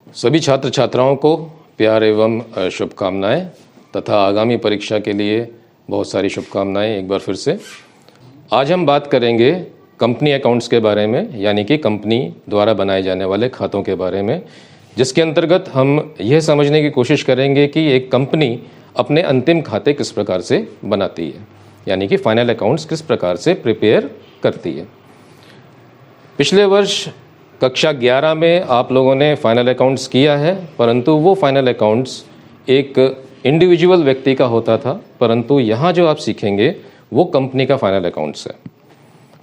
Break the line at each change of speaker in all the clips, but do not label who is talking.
सभी छात्र छात्राओं को प्यार एवं शुभकामनाएं तथा आगामी परीक्षा के लिए बहुत सारी शुभकामनाएं एक बार फिर से। आज हम बात करेंगे कंपनी अकाउंट्स के बारे में, यानी कि कंपनी द्वारा बनाए जाने वाले खातों के बारे में, जिसके अंतर्गत हम यह समझने की कोशिश करेंगे कि एक कंपनी अपने अंतिम खाते किस प्रकार से बनाती है, यानी कि फाइनल अकाउंट्स किस प्रकार से प्रिपेयर करती है। पिछले वर्ष कक्षा 11 में आप लोगों ने फाइनल अकाउंट्स किया है, परंतु वो फाइनल अकाउंट्स एक इंडिविजुअल व्यक्ति का होता था, परंतु यहाँ जो आप सीखेंगे वो कंपनी का फाइनल अकाउंट्स है।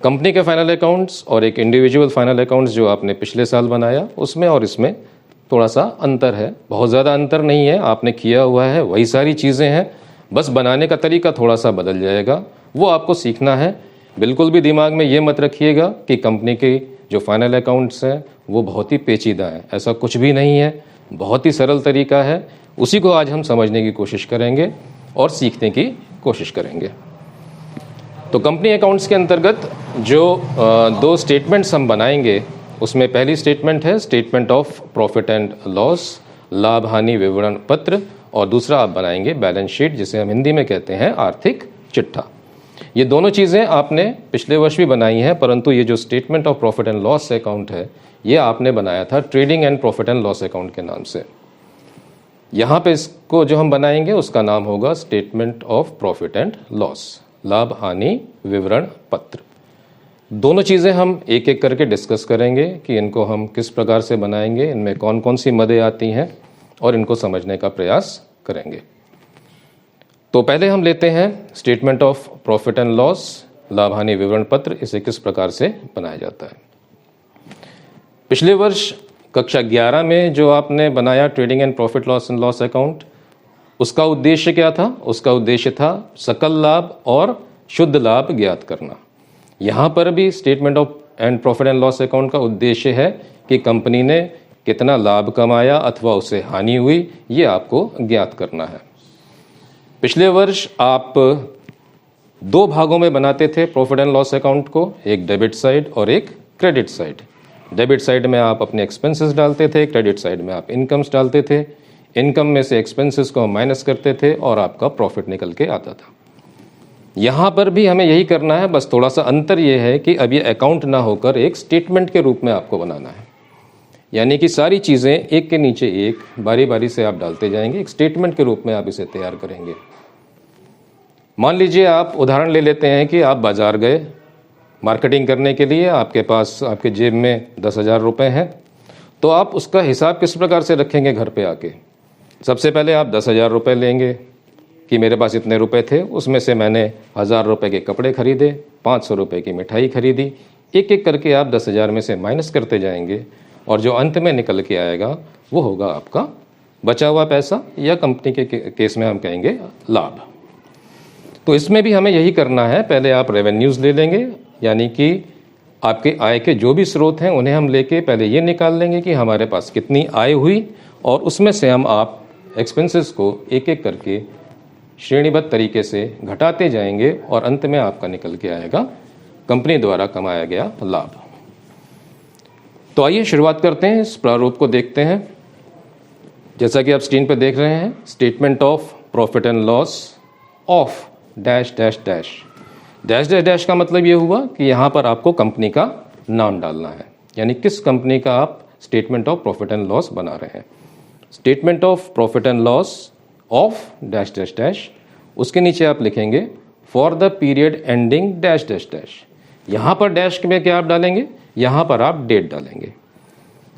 कंपनी के फाइनल अकाउंट्स और एक इंडिविजुअल फाइनल अकाउंट्स जो आपने पिछले साल बनाया, उसमें और इसमें थोड़ा सा अंतर है। बहुत ज़्यादा अंतर नहीं है, आपने किया हुआ है वही सारी चीज़ें हैं, बस बनाने का तरीका थोड़ा सा बदल जाएगा, वो आपको सीखना है। बिल्कुल भी दिमाग में ये मत रखिएगा कि कंपनी के जो फाइनल अकाउंट्स हैं वो बहुत ही पेचीदा हैं, ऐसा कुछ भी नहीं है, बहुत ही सरल तरीका है। उसी को आज हम समझने की कोशिश करेंगे और सीखने की कोशिश करेंगे। तो कंपनी अकाउंट्स के अंतर्गत जो दो स्टेटमेंट्स हम बनाएंगे, उसमें पहली स्टेटमेंट है statement of profit and loss, लाभ हानि विवरण पत्र, और दूसरा आप बनाएंगे बैलेंस शीट, जिसे हम हिंदी में कहते हैं आर्थिक चिट्ठा। ये दोनों चीज़ें आपने पिछले वर्ष भी बनाई हैं, परंतु ये जो statement of profit and loss account है, ये आपने बनाया था trading and profit and loss account के नाम से। यहाँ पे इसको जो हम बनाएंगे उसका नाम होगा statement of profit and loss, लाभ हानि विवरण पत्र। दोनों चीज़ें हम एक एक करके डिस्कस करेंगे कि इनको हम किस प्रकार से बनाएंगे, इनमें कौन कौन सी मदें आती हैं, और इनको समझने का प्रयास करेंगे। तो पहले हम लेते हैं statement of profit and loss, लाभ हानि विवरण पत्र, इसे किस प्रकार से बनाया जाता है। पिछले वर्ष कक्षा 11 में जो आपने बनाया trading and profit loss and loss account, उसका उद्देश्य क्या था? उसका उद्देश्य था सकल लाभ और शुद्ध लाभ ज्ञात करना। यहाँ पर भी statement of and profit and loss account का उद्देश्य है कि कंपनी ने कितना लाभ कमाया अथवा उसे हानि हुई, ये आपको ज्ञात करना है। पिछले वर्ष आप दो भागों में बनाते थे प्रॉफिट एंड लॉस अकाउंट को, एक डेबिट साइड और एक क्रेडिट साइड। डेबिट साइड में आप अपने एक्सपेंसेस डालते थे, क्रेडिट साइड में आप इनकम्स डालते थे। इनकम में से एक्सपेंसेस को माइनस करते थे और आपका प्रॉफिट निकल के आता था। यहाँ पर भी हमें यही करना है, बस थोड़ा सा अंतर ये है कि अब ये अकाउंट ना होकर एक स्टेटमेंट के रूप में आपको बनाना है, यानी कि सारी चीज़ें एक के नीचे एक बारी बारी से आप डालते जाएंगे, एक स्टेटमेंट के रूप में आप इसे तैयार करेंगे। मान लीजिए आप उदाहरण ले लेते हैं कि आप बाज़ार गए मार्केटिंग करने के लिए, आपके पास आपके जेब में 10,000 रुपये हैं, तो आप उसका हिसाब किस प्रकार से रखेंगे घर पे आके? सबसे पहले आप 10,000 रुपये लेंगे कि मेरे पास इतने रुपए थे, उसमें से मैंने 1,000 रुपये के कपड़े खरीदे, 500 रुपये की मिठाई खरीदी। एक एक करके आप 10,000 में से माइनस करते जाएंगे और जो अंत में निकल के आएगा वो होगा आपका बचा हुआ पैसा, या कंपनी के केस में हम कहेंगे लाभ। तो इसमें भी हमें यही करना है, पहले आप रेवेन्यूज़ ले लेंगे, यानी कि आपके आय के जो भी स्रोत हैं उन्हें हम लेके पहले ये निकाल लेंगे कि हमारे पास कितनी आय हुई, और उसमें से हम आप एक्सपेंसेस को एक एक करके श्रेणीबद्ध तरीके से घटाते जाएंगे और अंत में आपका निकल के आएगा कंपनी द्वारा कमाया गया लाभ। तो आइए शुरुआत करते हैं, इस प्रारूप को देखते हैं। जैसा कि आप स्क्रीन पर देख रहे हैं, statement of profit and loss of dash dash dash. Dash dash dash का मतलब ये हुआ कि यहाँ पर आपको कंपनी का नाम डालना है, यानी किस कंपनी का आप statement of profit and loss बना रहे हैं। Statement of profit and loss of dash dash dash, उसके नीचे आप लिखेंगे for the period ending dash dash dash. यहाँ पर डैश में क्या आप डालेंगे? यहाँ पर आप डेट डालेंगे।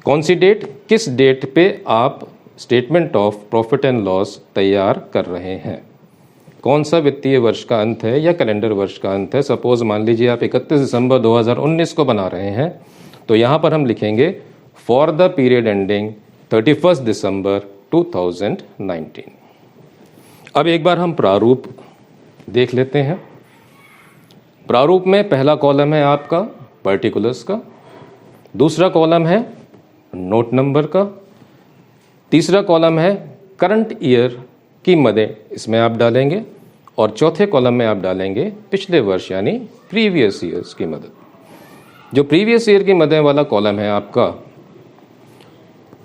कौन सी डेट? किस डेट पे आप statement of profit and loss तैयार कर रहे हैं, कौन सा वित्तीय वर्ष का अंत है या कैलेंडर वर्ष का अंत है। सपोज मान लीजिए आप 31 दिसंबर 2019 को बना रहे हैं, तो यहाँ पर हम लिखेंगे फॉर द पीरियड एंडिंग 31 दिसंबर 2019। अब एक बार हम प्रारूप देख लेते हैं। प्रारूप में पहला कॉलम है आपका पर्टिकुलर्स का, दूसरा कॉलम है नोट नंबर का, तीसरा कॉलम है करंट ईयर की मदें, इसमें आप डालेंगे, और चौथे कॉलम में आप डालेंगे पिछले वर्ष यानी प्रीवियस ईयर्स की मदद। जो प्रीवियस ईयर की मदें वाला कॉलम है आपका,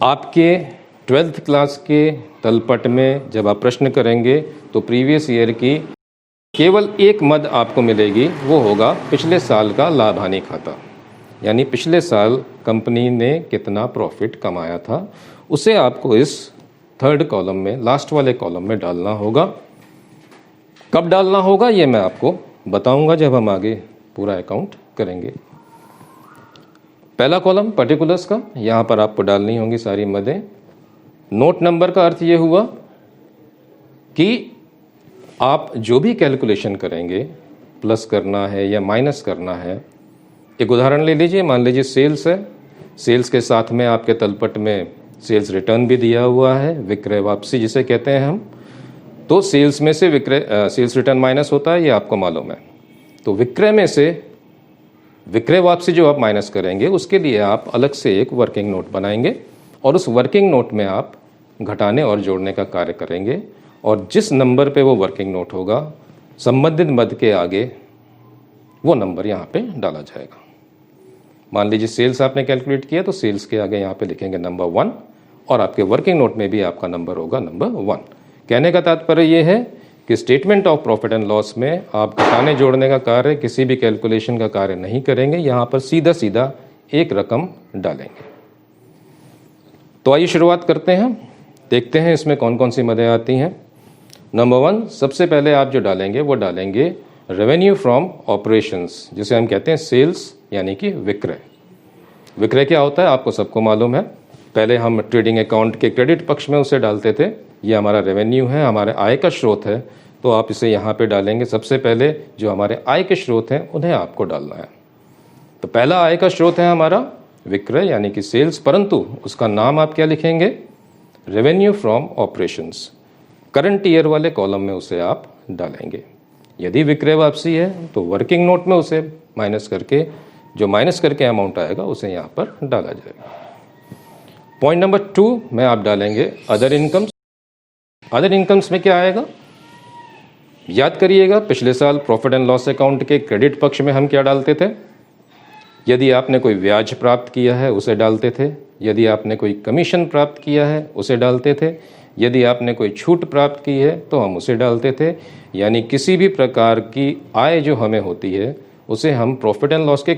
आपके 12th क्लास के तलपट में जब आप प्रश्न करेंगे तो प्रीवियस ईयर की केवल एक मद आपको मिलेगी, वो होगा पिछले साल का लाभ हानि खाता, यानी पिछले साल कंपनी ने कितना प्रॉफिट कमाया था, उसे आपको इस थर्ड कॉलम में, लास्ट वाले कॉलम में डालना होगा। कब डालना होगा ये मैं आपको बताऊंगा जब हम आगे पूरा अकाउंट करेंगे। पहला कॉलम पर्टिकुलर्स का, यहाँ पर आपको डालनी होंगी सारी मदें। नोट नंबर का अर्थ ये हुआ कि आप जो भी कैलकुलेशन करेंगे, प्लस करना है या माइनस करना है। एक उदाहरण ले लीजिए, मान लीजिए सेल्स है, सेल्स के साथ में आपके तलपट में सेल्स रिटर्न भी दिया हुआ है, विक्रय वापसी जिसे कहते हैं हम। तो सेल्स में से सेल्स रिटर्न माइनस होता है, ये आपको मालूम है। तो विक्रय में से विक्रय वापसी जो आप माइनस करेंगे, उसके लिए आप अलग से एक वर्किंग नोट बनाएंगे और उस वर्किंग नोट में आप घटाने और जोड़ने का कार्य करेंगे। और जिस नंबर पे वो वर्किंग नोट होगा, संबंधित मद के आगे वो नंबर यहाँ पे डाला जाएगा। मान लीजिए सेल्स आपने कैलकुलेट किया, तो सेल्स के आगे यहाँ पे लिखेंगे नंबर 1 और आपके वर्किंग नोट में भी आपका नंबर होगा नंबर 1। कहने का तात्पर्य ये है कि statement of profit and loss में आप घटाने जोड़ने का कार्य, किसी भी कैलकुलेशन का कार्य नहीं करेंगे, यहाँ पर सीधा सीधा एक रकम डालेंगे। तो आइए शुरुआत करते हैं, देखते हैं इसमें कौन कौन सी मदें आती हैं। नंबर 1, सबसे पहले आप जो डालेंगे वो डालेंगे रेवेन्यू फ्रॉम ऑपरेशंस, जिसे हम कहते हैं सेल्स, यानी कि विक्रय। विक्रय क्या होता है आपको सबको मालूम है। पहले हम ट्रेडिंग अकाउंट के क्रेडिट पक्ष में उसे डालते थे, ये हमारा रेवेन्यू है, हमारे आय का स्रोत है, तो आप इसे यहाँ पे डालेंगे। सबसे पहले जो हमारे आय के स्रोत हैं उन्हें आपको डालना है। तो पहला आय का स्रोत है हमारा विक्रय, यानी कि सेल्स, परंतु उसका नाम आप क्या लिखेंगे, revenue from operations. Current year वाले कॉलम में उसे आप डालेंगे। यदि विक्रय वापसी है तो वर्किंग नोट में उसे माइनस करके, जो माइनस करके अमाउंट आएगा उसे यहाँ पर डाला जाएगा। पॉइंट नंबर 2 में आप डालेंगे अदर इनकम्स। अदर इनकम्स में क्या आएगा, याद करिएगा पिछले साल प्रॉफिट एंड लॉस अकाउंट के क्रेडिट पक्ष में हम क्या डालते थे। यदि आपने कोई ब्याज प्राप्त किया है उसे डालते थे, यदि आपने कोई कमीशन प्राप्त किया है उसे डालते थे, यदि आपने कोई छूट प्राप्त की है तो हम उसे डालते थे। यानी किसी भी प्रकार की आय जो हमें होती है उसे हम प्रॉफिट एंड लॉस के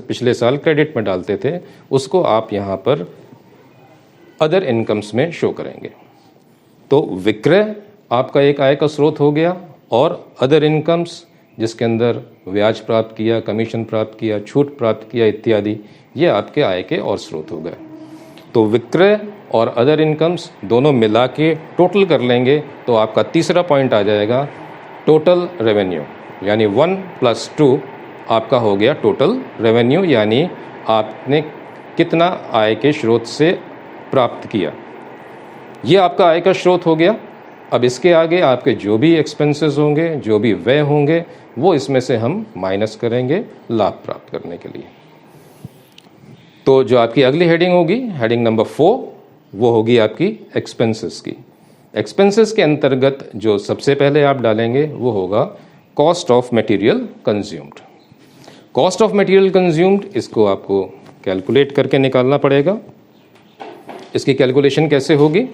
पिछले साल क्रेडिट में डालते थे, उसको आप यहाँ पर अदर इनकम्स में शो करेंगे। तो विक्रय आपका एक आय का स्रोत हो गया, और अदर इनकम्स जिसके अंदर ब्याज प्राप्त किया, कमीशन प्राप्त किया, छूट प्राप्त किया इत्यादि, ये आपके आय के और स्रोत हो गए। तो विक्रय और अदर इनकम्स दोनों मिला के टोटल कर लेंगे तो आपका तीसरा पॉइंट आ जाएगा टोटल रेवेन्यू, यानी 1 + 2 आपका हो गया टोटल रेवेन्यू, यानी आपने कितना आय के स्रोत से प्राप्त किया, ये आपका आय का स्रोत हो गया। अब इसके आगे आपके जो भी एक्सपेंसेस होंगे, जो भी व्यय होंगे, वो इसमें से हम माइनस करेंगे लाभ प्राप्त करने के लिए। तो जो आपकी अगली हेडिंग होगी, हेडिंग नंबर 4, वो होगी आपकी एक्सपेंसेस की। एक्सपेंसेस के अंतर्गत जो सबसे पहले आप डालेंगे वो होगा cost of material consumed. Cost of material consumed, इसको आपको कैलकुलेट करके निकालना पड़ेगा। इसकी कैलकुलेशन कैसे होगी,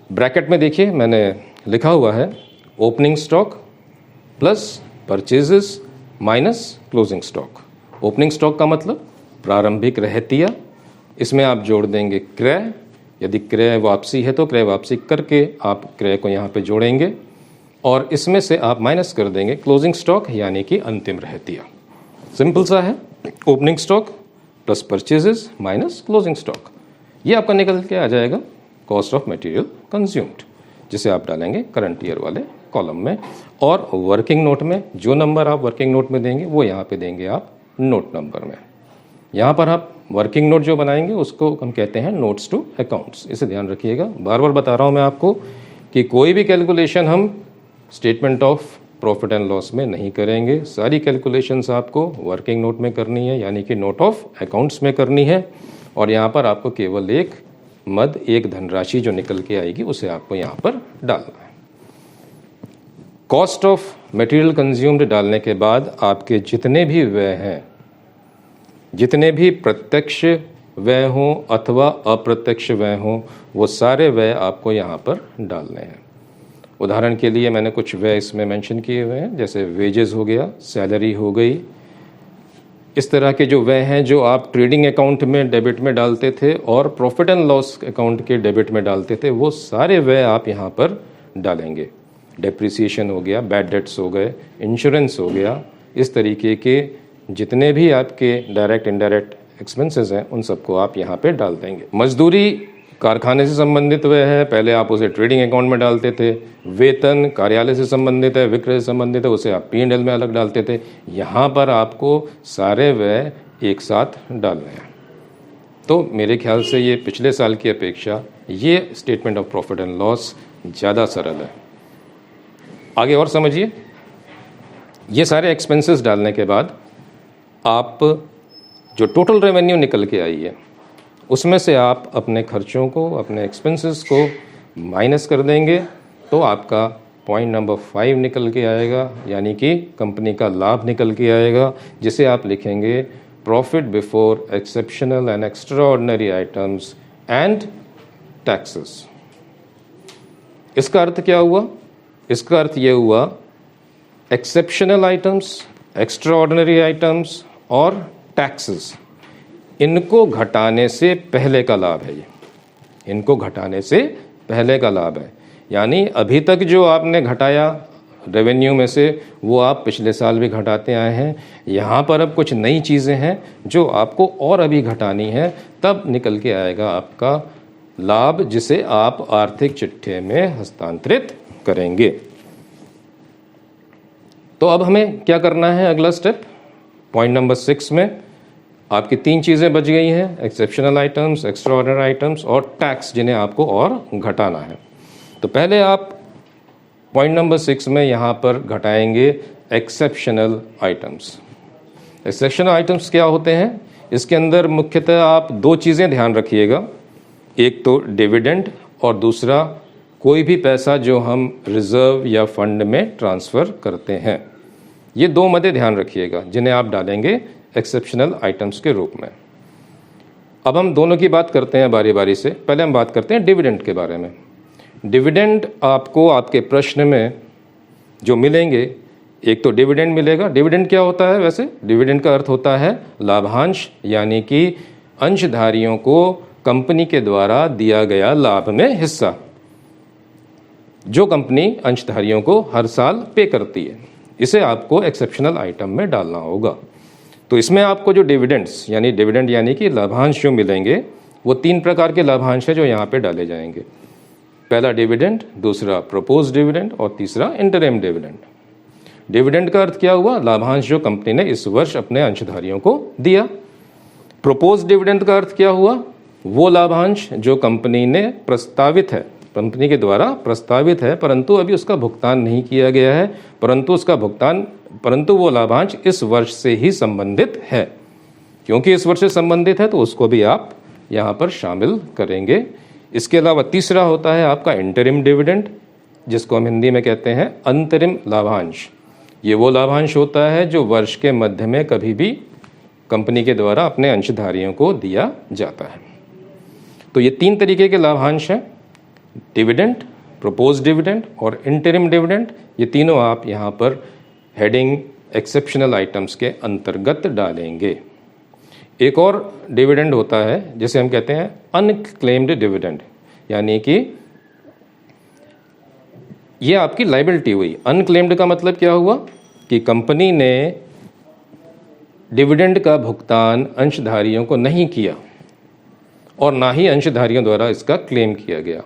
ब्रैकेट में देखिए मैंने लिखा हुआ है opening stock plus purchases minus closing stock. Opening stock का मतलब प्रारंभिक रहतिया, इसमें आप जोड़ देंगे क्रय। यदि क्रय वापसी है तो क्रय वापसी करके आप क्रय को यहाँ पे जोड़ेंगे, और इसमें से आप माइनस कर देंगे क्लोजिंग स्टॉक, यानी कि अंतिम रहतिया। सिंपल सा है, opening stock plus purchases minus closing stock, ये आपका निकल के आ जाएगा कॉस्ट ऑफ मटेरियल कंज्यूम्ड, जिसे आप डालेंगे करंट ईयर वाले कॉलम में। और वर्किंग नोट में जो नंबर आप वर्किंग नोट में देंगे वो यहाँ पे देंगे आप नोट नंबर में। यहाँ पर आप वर्किंग नोट जो बनाएंगे उसको हम कहते हैं नोट्स टू अकाउंट्स, इसे ध्यान रखिएगा। बार बार बता रहा हूँ मैं आपको कि कोई भी कैलकुलेशन हम statement of profit and loss में नहीं करेंगे, सारी कैलकुलेशंस आपको वर्किंग नोट में करनी है, यानी कि नोट ऑफ अकाउंट्स में करनी है। और यहाँ पर आपको केवल एक मद, एक धनराशि जो निकल के आएगी उसे आपको यहाँ पर डालना है। कॉस्ट ऑफ मटेरियल कंज्यूम्ड डालने के बाद आपके जितने भी व्यय हैं, जितने भी प्रत्यक्ष व्यय हों अथवा अप्रत्यक्ष व्यय हों, वो सारे व्यय आपको यहाँ पर डालने हैं। उदाहरण के लिए मैंने कुछ व्यय इसमें मेंशन किए हुए हैं, जैसे वेजेस हो गया, सैलरी हो गई। इस तरह के जो व्यय हैं जो आप ट्रेडिंग अकाउंट में डेबिट में डालते थे और प्रॉफिट एंड लॉस अकाउंट के डेबिट में डालते थे, वो सारे व्यय आप यहाँ पर डालेंगे। डेप्रिसिएशन हो गया, बैड डेट्स हो गए, इंश्योरेंस हो गया, इस तरीके के जितने भी आपके डायरेक्ट इनडायरेक्ट एक्सपेंसेस हैं उन सबको आप यहाँ पे डाल देंगे। मजदूरी कारखाने से संबंधित व्यय है, पहले आप उसे ट्रेडिंग अकाउंट में डालते थे। वेतन कार्यालय से संबंधित है, विक्रय से संबंधित है, उसे आप P&L में अलग डालते थे। यहाँ पर आपको सारे व्यय एक साथ डालने हैं। तो मेरे ख्याल से ये पिछले साल की अपेक्षा ये statement of profit and loss ज़्यादा सरल है। आगे और समझिए, ये सारे एक्सपेंसेस डालने के बाद आप जो टोटल रेवेन्यू निकल के आई है उसमें से आप अपने खर्चों को, अपने एक्सपेंसेस को माइनस कर देंगे, तो आपका पॉइंट नंबर 5 निकल के आएगा, यानी कि कंपनी का लाभ निकल के आएगा, जिसे आप लिखेंगे profit before exceptional and extraordinary items and taxes. इसका अर्थ क्या हुआ? इसका अर्थ ये हुआ एक्सेप्शनल आइटम्स, एक्स्ट्राऑर्डिनरी आइटम्स और टैक्सेस, इनको घटाने से पहले का लाभ है। ये इनको घटाने से पहले का लाभ है, यानी अभी तक जो आपने घटाया रेवेन्यू में से वो आप पिछले साल भी घटाते आए हैं। यहाँ पर अब कुछ नई चीज़ें हैं जो आपको और अभी घटानी है, तब निकल के आएगा आपका लाभ, जिसे आप आर्थिक चिट्ठे में हस्तांतरित करेंगे। तो अब हमें क्या करना है? अगला स्टेप पॉइंट नंबर 6 में आपकी 3 चीज़ें बच गई हैं, एक्सेप्शनल आइटम्स, एक्स्ट्राऑर्डिनरी आइटम्स और टैक्स, जिन्हें आपको और घटाना है। तो पहले आप पॉइंट नंबर 6 में यहाँ पर घटाएंगे एक्सेप्शनल आइटम्स। एक्सेप्शनल आइटम्स क्या होते हैं? इसके अंदर मुख्यतः आप 2 चीज़ें ध्यान रखिएगा, एक तो डिविडेंड और दूसरा कोई भी पैसा जो हम रिजर्व या फंड में ट्रांसफ़र करते हैं। ये 2 मदे ध्यान रखिएगा जिन्हें आप डालेंगे एक्सेप्शनल आइटम्स के रूप में। अब हम दोनों की बात करते हैं बारी बारी से। पहले हम बात करते हैं डिविडेंड के बारे में। डिविडेंड आपको आपके प्रश्न में जो मिलेंगे, एक तो डिविडेंड मिलेगा। डिविडेंड क्या होता है? वैसे डिविडेंड का अर्थ होता है लाभांश, यानी कि अंशधारियों को कंपनी के द्वारा दिया गया लाभ में हिस्सा, जो कंपनी अंशधारियों को हर साल पे करती है। इसे आपको एक्सेप्शनल आइटम में डालना होगा। तो इसमें आपको जो डिविडेंड्स यानी डिविडेंड यानी कि लाभांश जो मिलेंगे, वो 3 प्रकार के लाभांश है जो यहाँ पे डाले जाएंगे। पहला डिविडेंड, दूसरा प्रपोज डिविडेंड और तीसरा इंटरिम डिविडेंड। डिविडेंड का अर्थ क्या हुआ? लाभांश जो कंपनी ने इस वर्ष अपने अंशधारियों को दिया। प्रपोज डिविडेंड का अर्थ क्या हुआ? वो लाभांश जो कंपनी ने प्रस्तावित है, कंपनी के द्वारा प्रस्तावित है, परंतु अभी उसका भुगतान नहीं किया गया है, परंतु वो लाभांश इस वर्ष से ही संबंधित है। क्योंकि इस वर्ष से संबंधित है तो उसको भी आप यहाँ पर शामिल करेंगे। इसके अलावा तीसरा होता है आपका इंटरिम डिविडेंड, जिसको हम हिंदी में कहते हैं अंतरिम लाभांश। ये वो लाभांश होता है जो वर्ष के मध्य में कभी भी कंपनी के द्वारा अपने अंशधारियों को दिया जाता है। तो ये 3 तरीके के लाभांश हैं, डिविडेंड, प्रपोज डिविडेंड और इंटरिम डिविडेंड। ये तीनों आप यहाँ पर हेडिंग एक्सेप्शनल आइटम्स के अंतर्गत डालेंगे। एक और डिविडेंड होता है जिसे हम कहते हैं अनक्लेम्ड डिविडेंड, यानी कि ये आपकी लायबिलिटी हुई। अनक्लेम्ड का मतलब क्या हुआ कि कंपनी ने डिविडेंड का भुगतान अंशधारियों को नहीं किया और ना ही अंशधारियों द्वारा इसका क्लेम किया गया,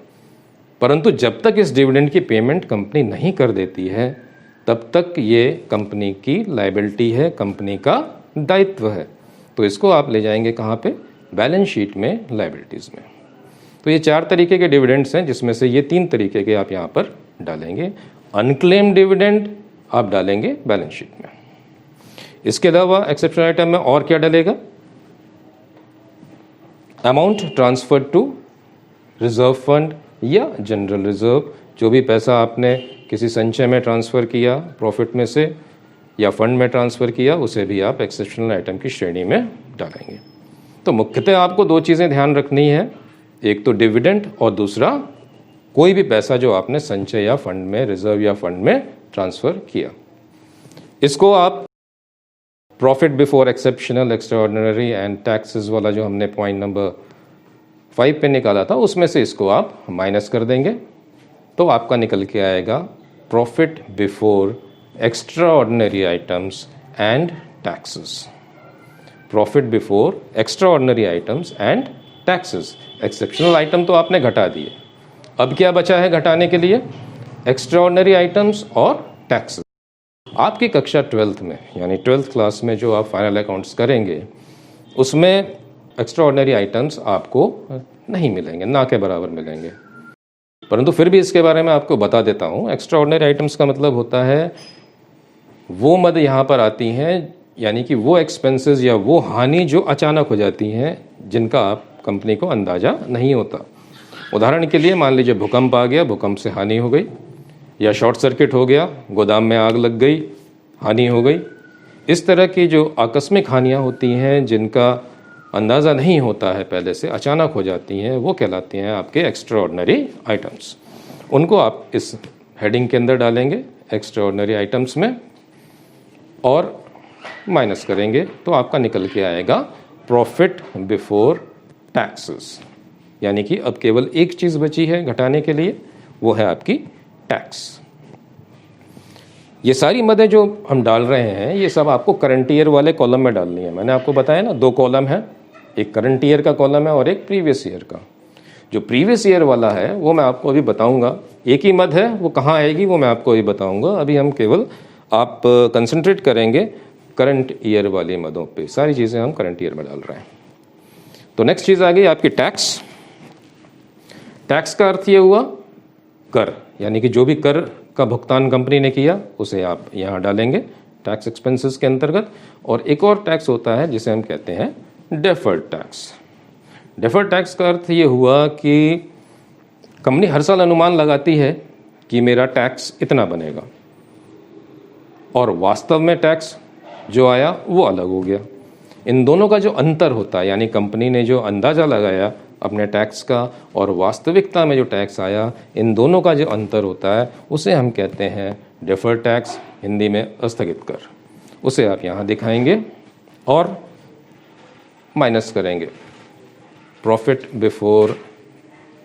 परंतु जब तक इस डिविडेंड की पेमेंट कंपनी नहीं कर देती है तब तक ये कंपनी की लायबिलिटी है, कंपनी का दायित्व है। तो इसको आप ले जाएंगे कहाँ पे? बैलेंस शीट में, लायबिलिटीज़ में। तो ये 4 तरीके के डिविडेंड्स हैं, जिसमें से ये 3 तरीके के आप यहाँ पर डालेंगे। अनक्लेम्ड डिविडेंड आप डालेंगे बैलेंस शीट में। इसके अलावा एक्सेप्शनल आइटम में और क्या डलेगा? Amount transfer to reserve fund या जनरल रिजर्व। जो भी पैसा आपने किसी संचय में ट्रांसफ़र किया प्रॉफिट में से या फंड में ट्रांसफ़र किया, उसे भी आप एक्सेप्शनल आइटम की श्रेणी में डालेंगे। तो मुख्यतः आपको दो चीज़ें ध्यान रखनी है, एक तो डिविडेंड और दूसरा कोई भी पैसा जो आपने संचय या फंड में, रिजर्व या फंड में ट्रांसफ़र किया। इसको आप profit before exceptional, extraordinary and taxes वाला जो हमने पॉइंट नंबर 5 पे निकाला था, उसमें से इसको आप माइनस कर देंगे तो आपका निकल के आएगा profit before extraordinary items and taxes. Profit before extraordinary items and taxes. Exceptional item तो आपने घटा दिए, अब क्या बचा है घटाने के लिए? एक्स्ट्राऑर्डिनरी आइटम्स और टैक्सेस। आपकी कक्षा 12th में, यानी 12th क्लास में जो आप फाइनल अकाउंट्स करेंगे, उसमें एक्स्ट्राऑर्डिनरी आइटम्स आपको नहीं मिलेंगे, ना के बराबर मिलेंगे। परंतु फिर भी इसके बारे में आपको बता देता हूँ। एक्स्ट्राऑर्डिनरी आइटम्स का मतलब होता है वो मद यहाँ पर आती हैं, यानी कि वो एक्सपेंसेस या वो हानि जो अचानक हो जाती हैं, जिनका आप कंपनी को अंदाज़ा नहीं होता। उदाहरण के लिए मान लीजिए भूकंप आ गया, भूकंप से हानि हो गई, या शॉर्ट सर्किट हो गया, गोदाम में आग लग गई, हानि हो गई। इस तरह की जो आकस्मिक हानियाँ होती हैं, जिनका अंदाज़ा नहीं होता है पहले से, अचानक हो जाती हैं, वो कहलाती हैं आपके एक्स्ट्राऑर्डिनरी आइटम्स। उनको आप इस हेडिंग के अंदर डालेंगे एक्स्ट्राऑर्डिनरी आइटम्स में और माइनस करेंगे तो आपका निकल के आएगा प्रॉफिट बिफोर टैक्सेस। यानी कि अब केवल एक चीज़ बची है घटाने के लिए, वो है आपकी टैक्स। ये सारी मदें जो हम डाल रहे हैं, ये सब आपको करंट ईयर वाले कॉलम में डालनी है। मैंने आपको बताया ना, दो कॉलम है, एक करंट ईयर का कॉलम है और एक प्रीवियस ईयर का। जो प्रीवियस ईयर वाला है वो मैं आपको अभी बताऊंगा, एक ही मद है, वो कहाँ आएगी वो मैं आपको अभी बताऊंगा। अभी हम केवल आप कंसंट्रेट करेंगे करंट ईयर वाली मदों पे। सारी चीज़ें हम करंट ईयर में डाल रहे हैं। तो नेक्स्ट चीज़ आ गई आपकी टैक्स। टैक्स का अर्थ ये हुआ कर, यानी कि जो भी कर का भुगतान कंपनी ने किया उसे आप यहाँ डालेंगे टैक्स एक्सपेंसेस के अंतर्गत। और एक और टैक्स होता है जिसे हम कहते हैं डेफर्ड टैक्स। डेफर्ड टैक्स का अर्थ ये हुआ कि कंपनी हर साल अनुमान लगाती है कि मेरा टैक्स इतना बनेगा, और वास्तव में टैक्स जो आया वो अलग हो गया। इन दोनों का जो अंतर होता है, यानी कंपनी ने जो अंदाज़ा लगाया अपने टैक्स का और वास्तविकता में जो टैक्स आया, इन दोनों का जो अंतर होता है उसे हम कहते हैं डेफर्ड टैक्स, हिंदी में स्थगित कर। उसे आप यहाँ दिखाएंगे और माइनस करेंगे। प्रॉफिट बिफोर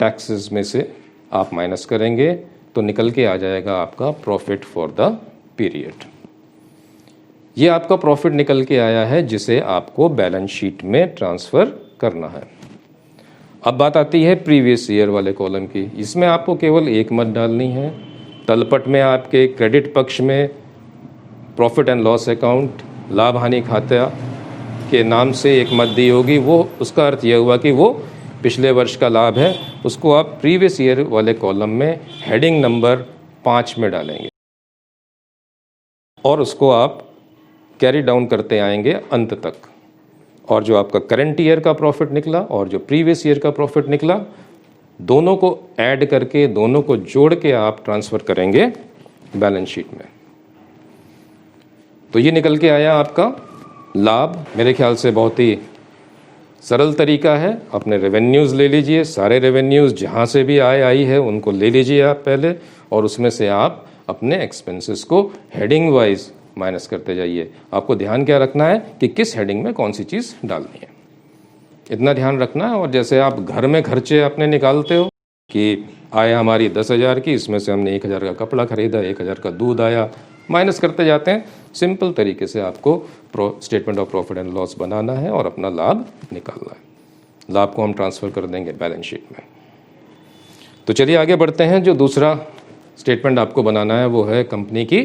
टैक्सेस में से आप माइनस करेंगे तो निकल के आ जाएगा आपका प्रॉफिट फॉर द पीरियड। ये आपका प्रॉफिट निकल के आया है जिसे आपको बैलेंस शीट में ट्रांसफ़र करना है। अब बात आती है प्रीवियस ईयर वाले कॉलम की। इसमें आपको केवल एक मद डालनी है। तलपट में आपके क्रेडिट पक्ष में प्रॉफिट एंड लॉस अकाउंट, लाभ हानि खाता के नाम से एक मद दी होगी। वो उसका अर्थ यह हुआ कि वो पिछले वर्ष का लाभ है, उसको आप प्रीवियस ईयर वाले कॉलम में हेडिंग नंबर 5 में डालेंगे और उसको आप कैरी डाउन करते आएंगे अंत तक। और जो आपका करंट ईयर का प्रॉफिट निकला और जो प्रीवियस ईयर का प्रॉफिट निकला, दोनों को ऐड करके, दोनों को जोड़ के आप ट्रांसफ़र करेंगे बैलेंस शीट में। तो ये निकल के आया आपका लाभ। मेरे ख्याल से बहुत ही सरल तरीका है। अपने रेवेन्यूज़ ले लीजिए, सारे रेवेन्यूज़ जहाँ से भी आई है उनको ले लीजिए आप पहले, और उसमें से आप अपने एक्सपेंसेस को हेडिंग वाइज माइनस करते जाइए। आपको ध्यान क्या रखना है कि किस हेडिंग में कौन सी चीज़ डालनी है, इतना ध्यान रखना है। और जैसे आप घर में खर्चे अपने निकालते हो कि आय हमारी 10,000 की, इसमें से हमने 1,000 का कपड़ा खरीदा, 1,000 का दूध आया, माइनस करते जाते हैं। सिंपल तरीके से आपको statement of profit and loss बनाना है और अपना लाभ निकालना है। लाभ को हम ट्रांसफ़र कर देंगे बैलेंस शीट में। तो चलिए आगे बढ़ते हैं। जो दूसरा स्टेटमेंट आपको बनाना है वो है कंपनी की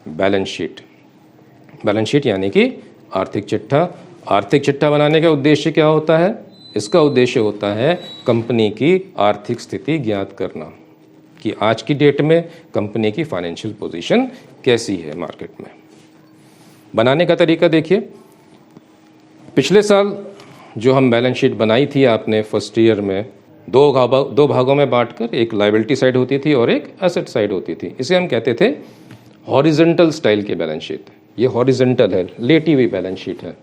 बैलेंस शीट। बैलेंस शीट यानी कि आर्थिक चिट्ठा। आर्थिक चिट्ठा बनाने का उद्देश्य क्या होता है? इसका उद्देश्य होता है कंपनी की आर्थिक स्थिति ज्ञात करना कि आज की डेट में कंपनी की फाइनेंशियल पोजीशन कैसी है मार्केट में। बनाने का तरीका देखिए। पिछले साल जो हम बैलेंस शीट बनाई थी आपने फर्स्ट ईयर में, दो भागों में बांटकर, एक लायबिलिटी साइड होती थी और एक एसेट साइड होती थी। इसे हम कहते थे हॉरिजॉन्टल स्टाइल की बैलेंस शीट। ये हॉरिजॉन्टल है, लेटी हुई बैलेंस शीट है।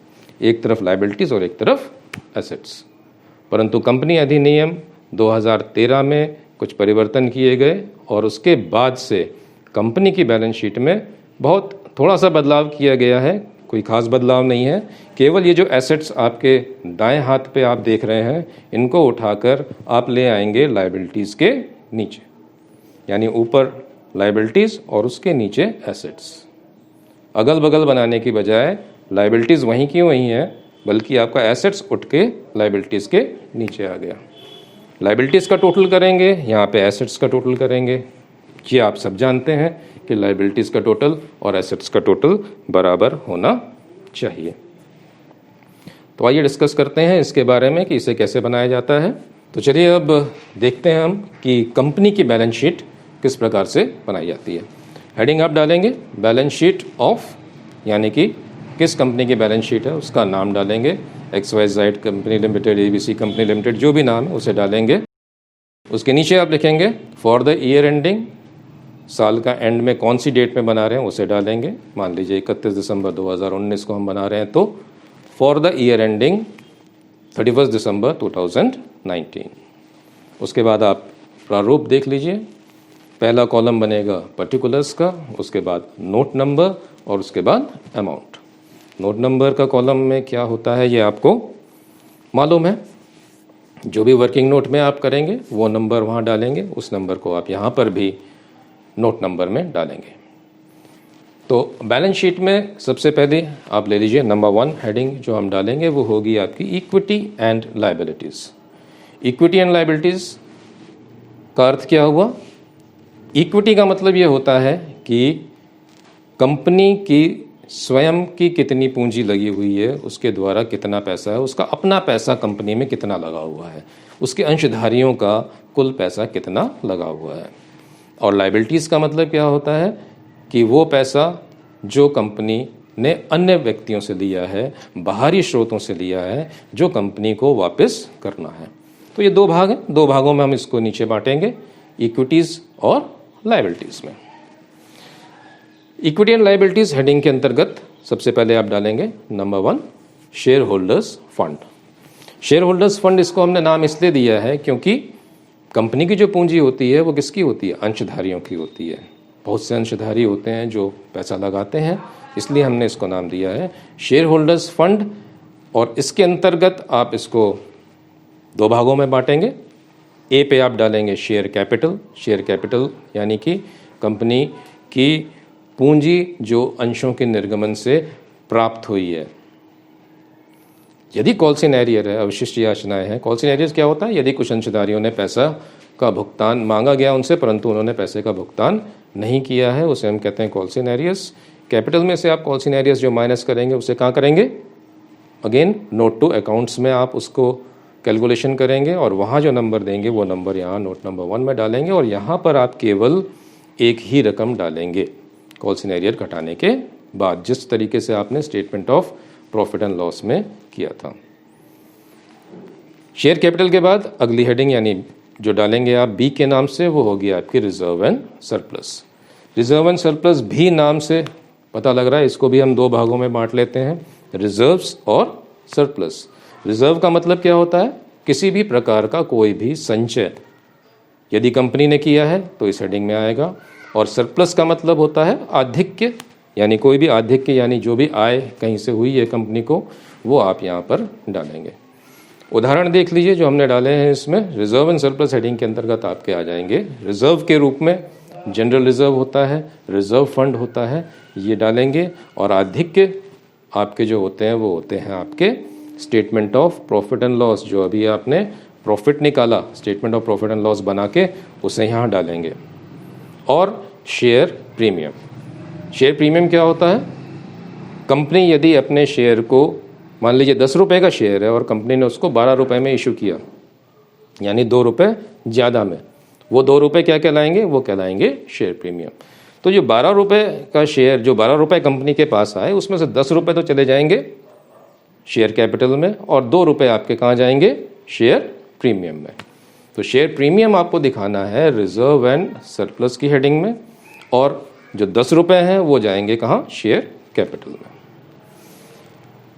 एक तरफ लायबिलिटीज और एक तरफ एसेट्स। परंतु कंपनी अधिनियम 2013 में कुछ परिवर्तन किए गए और उसके बाद से कंपनी की बैलेंस शीट में बहुत थोड़ा सा बदलाव किया गया है। कोई खास बदलाव नहीं है, केवल ये जो एसेट्स आपके दाएं हाथ पे आप देख रहे हैं, इनको उठाकर आप ले आएंगे लायबिलिटीज़ के नीचे, यानी ऊपर लायबिलिटीज़ और उसके नीचे एसेट्स। अगल बगल बनाने की बजाय लायबिलिटीज़ वहीं की वहीं है, बल्कि आपका एसेट्स उठ के लायबिलिटीज़ के नीचे आ गया। लायबिलिटीज़ का टोटल करेंगे, यहाँ पे एसेट्स का टोटल करेंगे। ये आप सब जानते हैं कि लायबिलिटीज़ का टोटल और एसेट्स का टोटल बराबर होना चाहिए। तो आइए डिस्कस करते हैं इसके बारे में कि इसे कैसे बनाया जाता है। तो चलिए अब देखते हैं हम कि कंपनी की बैलेंस शीट किस प्रकार से बनाई जाती है। हेडिंग आप डालेंगे बैलेंस शीट ऑफ, यानी कि किस कंपनी की बैलेंस शीट है उसका नाम डालेंगे। XYZ company limited, ABC company limited, जो भी नाम है उसे डालेंगे। उसके नीचे आप लिखेंगे फॉर द ईयर एंडिंग, साल का एंड में कौन सी डेट में बना रहे हैं उसे डालेंगे। मान लीजिए 31 दिसंबर 2019 को हम बना रहे हैं, तो फॉर द ईयर एंडिंग 31 दिसंबर 2019। उसके बाद आप प्रारूप देख लीजिए। पहला कॉलम बनेगा पर्टिकुलर्स का, उसके बाद नोट नंबर और उसके बाद अमाउंट। नोट नंबर का कॉलम में क्या होता है ये आपको मालूम है। जो भी वर्किंग नोट में आप करेंगे वो नंबर वहाँ डालेंगे, उस नंबर को आप यहाँ पर भी नोट नंबर में डालेंगे। तो बैलेंस शीट में सबसे पहले आप ले लीजिए नंबर 1 हेडिंग जो हम डालेंगे वो होगी आपकी equity and liabilities. Equity and liabilities का अर्थ क्या हुआ? इक्विटी का मतलब ये होता है कि कंपनी की स्वयं की कितनी पूंजी लगी हुई है, उसके द्वारा कितना पैसा है, उसका अपना पैसा कंपनी में कितना लगा हुआ है, उसके अंशधारियों का कुल पैसा कितना लगा हुआ है। और लायबिलिटीज़ का मतलब क्या होता है कि वो पैसा जो कंपनी ने अन्य व्यक्तियों से लिया है, बाहरी स्रोतों से लिया है, जो कंपनी को वापस करना है। तो ये दो भाग हैं, दो भागों में हम इसको नीचे बांटेंगे, इक्विटीज़ और लायबिलिटीज़ में। इक्विटी एंड लायबिलिटीज़ हेडिंग के अंतर्गत सबसे पहले आप डालेंगे number 1 share holders fund. Share holders fund इसको हमने नाम इसलिए दिया है क्योंकि कंपनी की जो पूंजी होती है वो किसकी होती है? अंशधारियों की होती है। बहुत से अंशधारी होते हैं जो पैसा लगाते हैं, इसलिए हमने इसको नाम दिया है शेयर होल्डर्स फंड। और इसके अंतर्गत आप इसको दो भागों में बांटेंगे। ए पे आप डालेंगे शेयर कैपिटल। शेयर कैपिटल यानी कि कंपनी की पूंजी जो अंशों के निर्गमन से प्राप्त हुई है। यदि कॉल्सिनैरियर है, अवशिष्ट याचनाएं हैं। कॉल्सिनैरियर क्या होता है? यदि कुछ अंशधारियों ने पैसा का भुगतान मांगा गया उनसे, परंतु उन्होंने पैसे का भुगतान नहीं किया है, उसे हम कहते हैं कॉल्सिनैरियस। कैपिटल में से आप कॉल्सिनैरियस जो माइनस करेंगे उसे कहाँ करेंगे? अगेन नोट टू अकाउंट्स में आप उसको कैलकुलेशन करेंगे और वहाँ जो नंबर देंगे वो नंबर यहाँ नोट नंबर 1 में डालेंगे और यहाँ पर आप केवल एक ही रकम डालेंगे कॉल्सिनैरियर घटाने के बाद, जिस तरीके से आपने statement of profit and loss में किया था। शेयर कैपिटल के बाद अगली हेडिंग यानी जो डालेंगे आप बी के नाम से, वो होगी आपकी reserve and surplus. Reserve and surplus भी नाम से पता लग रहा है, इसको भी हम दो भागों में बांट लेते हैं, रिजर्व्स और सरप्लस। रिजर्व का मतलब क्या होता है? किसी भी प्रकार का कोई भी संचय यदि कंपनी ने किया है तो इस हेडिंग में आएगा। और सरप्लस का मतलब होता है आधिक्य, यानी कोई भी आधिक्य यानी जो भी आय कहीं से हुई है कंपनी को, वो आप यहाँ पर डालेंगे। उदाहरण देख लीजिए जो हमने डाले हैं इसमें। रिजर्व एंड सरप्लस हेडिंग के अंतर्गत आपके आ जाएंगे रिजर्व के रूप में जनरल रिजर्व होता है, रिजर्व फंड होता है, ये डालेंगे। और आधिक्य आपके जो होते हैं वो होते हैं आपके statement of profit and loss. जो अभी आपने प्रॉफिट निकाला, statement of profit and loss बना के उसे यहाँ डालेंगे। और शेयर प्रीमियम। शेयर प्रीमियम क्या होता है? कंपनी यदि अपने शेयर को, मान लीजिए 10 रुपये का शेयर है और कंपनी ने उसको 12 रुपये में इशू किया, यानी 2 रुपये ज़्यादा में, वो 2 रुपये क्या कहलाएंगे? वो कहलाएंगे शेयर प्रीमियम। तो जो 12 रुपये का शेयर, जो 12 रुपये कंपनी के पास आए, उसमें से 10 रुपये तो चले जाएंगे शेयर कैपिटल में और 2 रुपये आपके कहाँ जाएंगे? शेयर प्रीमियम में। तो शेयर प्रीमियम आपको दिखाना है रिजर्व एंड सरप्लस की हेडिंग में, और जो 10 रुपये हैं वो जाएंगे कहाँ? शेयर कैपिटल में।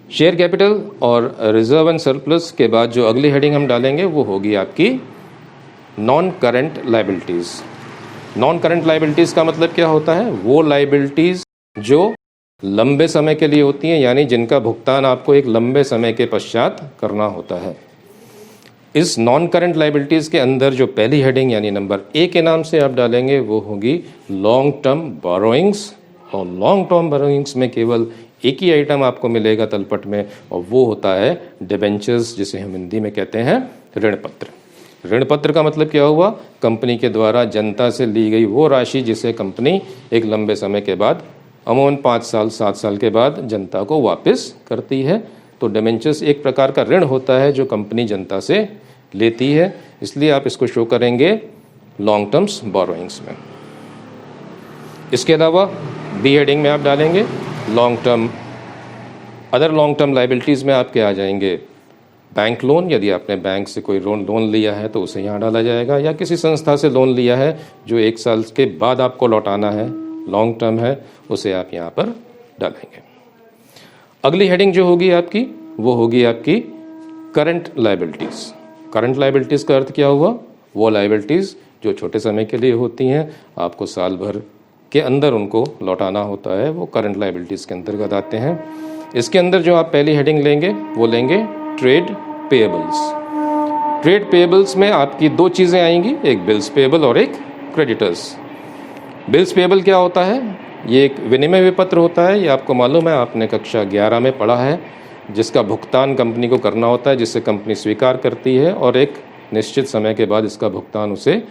शेयर कैपिटल और रिजर्व एंड सरप्लस के बाद जो अगली हेडिंग हम डालेंगे वो होगी आपकी non current liabilities. Non current liabilities का मतलब क्या होता है? वो लाइबिलिटीज़ जो लंबे समय के लिए होती हैं, यानी जिनका भुगतान आपको एक लंबे समय के पश्चात करना होता है। इस नॉन करंट लाइबिलिटीज़ के अंदर जो पहली हेडिंग यानी नंबर ए के नाम से आप डालेंगे वो होगी लॉन्ग टर्म बोरोइंग्स। और लॉन्ग टर्म बोरोइंग्स में केवल एक ही आइटम आपको मिलेगा तलपट में, और वो होता है डिबेंचर्स, जिसे हम हिंदी में कहते हैं ऋण पत्र। ऋण पत्र का मतलब क्या हुआ? कंपनी के द्वारा जनता से ली गई वो राशि जिसे कंपनी एक लंबे समय के बाद, अमूमन 5 साल 7 साल के बाद जनता को वापस करती है। तो डिबेंचर्स एक प्रकार का ऋण होता है जो कंपनी जनता से लेती है, इसलिए आप इसको शो करेंगे लॉन्ग टर्म्स बोरोइंग्स में। इसके अलावा बी हेडिंग में आप डालेंगे long term, other long term liabilities में आपके आ जाएंगे बैंक लोन। यदि आपने बैंक से कोई लोन लिया है तो उसे यहाँ डाला जाएगा, या किसी संस्था से लोन लिया है जो 1 साल के बाद आपको लौटाना है, लॉन्ग टर्म है, उसे आप यहाँ पर डालेंगे। अगली हेडिंग जो होगी आपकी वो होगी आपकी करंट लाइबिलिटीज़। करंट लाइबिलिटीज़ का अर्थ क्या हुआ? वो लाइबिलिटीज़ जो छोटे समय के लिए होती हैं, आपको साल भर के अंदर उनको लौटाना होता है, वो करंट लाइबिलिटीज़ के अंतर्गत आते हैं। इसके अंदर जो आप पहली हेडिंग लेंगे वो लेंगे ट्रेड पेएबल्स। ट्रेड पेएबल्स में आपकी 2 चीज़ें आएंगी, एक बिल्स पेएबल और एक क्रेडिटर्स। बिल्स पेएबल क्या होता है? ये एक विनिमय विपत्र होता है, ये आपको मालूम है, आपने कक्षा 11 में पढ़ा है, जिसका भुगतान कंपनी को करना होता है, जिससे कंपनी स्वीकार करती है और एक निश्चित समय के बाद इसका भुगतान उसे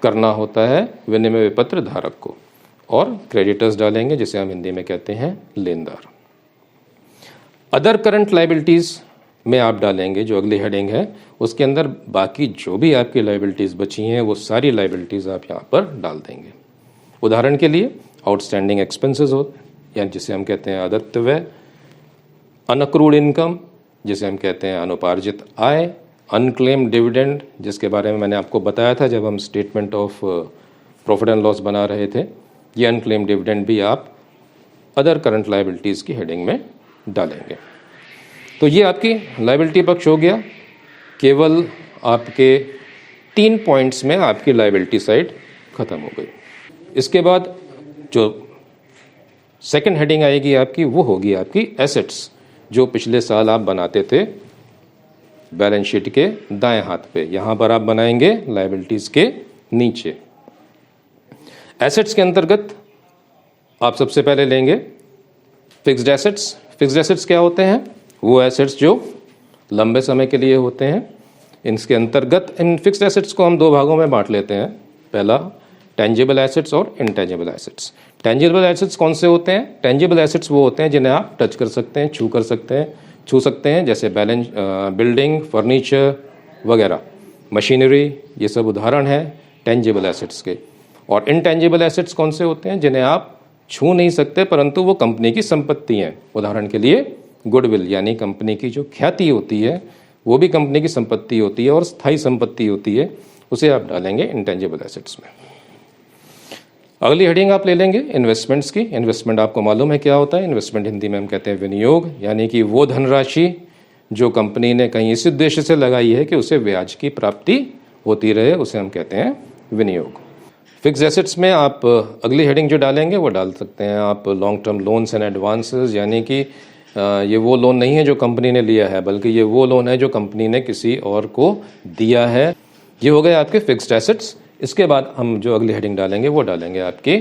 करना होता है विनिमय विपत्र धारक को। और क्रेडिटर्स डालेंगे जिसे हम हिंदी में कहते हैं लेनदार। अदर करंट लाइबिलिटीज़ में आप डालेंगे जो अगली हेडिंग है, उसके अंदर बाकी जो भी आपकी लाइबिलिटीज़ बची हैं वो सारी लाइबिलिटीज़ आप यहाँ पर डाल देंगे। उदाहरण के लिए आउटस्टैंडिंग एक्सपेंसेस हो, यानी जिसे हम कहते हैं अदत्त व्यय, अनअक्रूड इनकम जिसे हम कहते हैं अनुपार्जित आय, अनक्लेम्ड डिविडेंड जिसके बारे में मैंने आपको बताया था जब हम statement of profit and loss बना रहे थे। ये अनक्लेम्ड डिविडेंड भी आप अदर करंट लाइबिलिटीज़ की हेडिंग में डालेंगे। तो ये आपकी लाइबिलिटी पक्ष हो गया। केवल आपके 3 पॉइंट्स में आपकी लाइबिलिटी साइड खत्म हो गई। इसके बाद जो सेकंड हेडिंग आएगी आपकी वो होगी आपकी एसेट्स, जो पिछले साल आप बनाते थे बैलेंस शीट के दाएं हाथ पे। यहाँ पर आप बनाएंगे लाइबिलिटीज़ के नीचे। एसेट्स के अंतर्गत आप सबसे पहले लेंगे फिक्स्ड एसेट्स। फिक्स्ड एसेट्स क्या होते हैं? वो एसेट्स जो लंबे समय के लिए होते हैं। इनके अंतर्गत इन फिक्स्ड एसेट्स को हम 2 भागों में बांट लेते हैं। पहला टेंजिबल एसेट्स और इनटेंजिबल एसेट्स। टेंजिबल एसेट्स कौन से होते हैं? टेंजिबल एसेट्स वो होते हैं जिन्हें आप टच कर सकते हैं, छू सकते हैं, जैसे बिल्डिंग, फर्नीचर वगैरह, मशीनरी, ये सब उदाहरण हैं टेंजिबल एसेट्स के। और इनटेंजिबल एसेट्स कौन से होते हैं? जिन्हें आप छू नहीं सकते परंतु वो कंपनी की संपत्ति हैं। उदाहरण के लिए गुडविल, यानी कंपनी की जो ख्याति होती है वो भी कंपनी की संपत्ति होती है और स्थायी संपत्ति होती है, उसे आप डालेंगे इंटेंजिबल एसेट्स में। अगली हेडिंग आप ले लेंगे इन्वेस्टमेंट्स की। इन्वेस्टमेंट आपको मालूम है क्या होता है? इन्वेस्टमेंट हिंदी में हम कहते हैं विनियोग, यानी कि वो धनराशि जो कंपनी ने कहीं इस उद्देश्य से लगाई है कि उसे ब्याज की प्राप्ति होती रहे, उसे हम कहते हैं विनियोग। फिक्स एसेट्स में आप अगली हेडिंग जो डालेंगे वो डाल सकते हैं आप long term loans and advances, यानी कि ये वो लोन नहीं है जो कंपनी ने लिया है, बल्कि ये वो लोन है जो कंपनी ने किसी और को दिया है। ये हो गए आपके फिक्स्ड एसेट्स। इसके बाद हम जो अगली हेडिंग डालेंगे वो डालेंगे आपके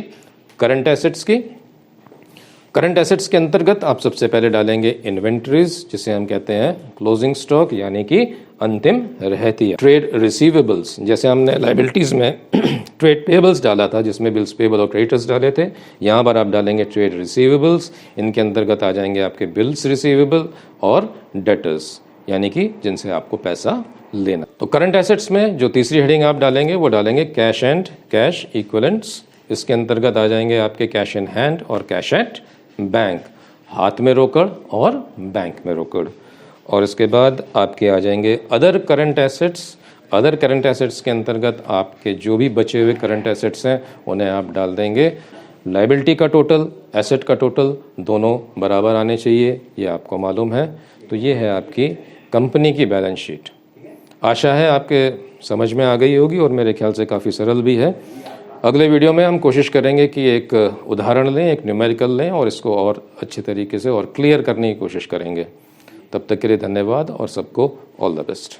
करंट एसेट्स की। करंट एसेट्स के अंतर्गत आप सबसे पहले डालेंगे इन्वेंट्रीज, जिसे हम कहते हैं क्लोजिंग स्टॉक, यानी कि अंतिम रहतिया। ट्रेड रिसीवेबल्स, जैसे हमने लाइबिलिटीज में ट्रेड पेबल्स डाला था जिसमें बिल्स पेबल और क्रेडिटर्स डाले थे, यहाँ पर आप डालेंगे ट्रेड रिसीवेबल्स। इनके अंतर्गत आ जाएंगे आपके बिल्स रिसीवेबल और डेटर्स, यानी कि जिनसे आपको पैसा लेना। तो करंट एसेट्स में जो तीसरी हेडिंग आप डालेंगे वो डालेंगे कैश एंड कैश इक्विवेलेंट्स। इसके अंतर्गत आ जाएंगे आपके कैश इन हैंड और कैश एट बैंक, हाथ में रोकड़ और बैंक में रोकड़। और इसके बाद आपके आ जाएंगे other current assets. Other current assets के अंतर्गत आपके जो भी बचे हुए करंट एसेट्स हैं उन्हें आप डाल देंगे लायबिलिटी का टोटल, एसेट का टोटल दोनों बराबर आने चाहिए, ये आपको मालूम है। तो ये है आपकी कंपनी की बैलेंस शीट। आशा है आपके समझ में आ गई होगी और मेरे ख्याल से काफ़ी सरल भी है। अगले वीडियो में हम कोशिश करेंगे कि एक उदाहरण लें, एक न्यूमेरिकल लें और इसको और अच्छे तरीके से और क्लियर करने की कोशिश करेंगे। तब तक के लिए धन्यवाद और सबको ऑल द बेस्ट।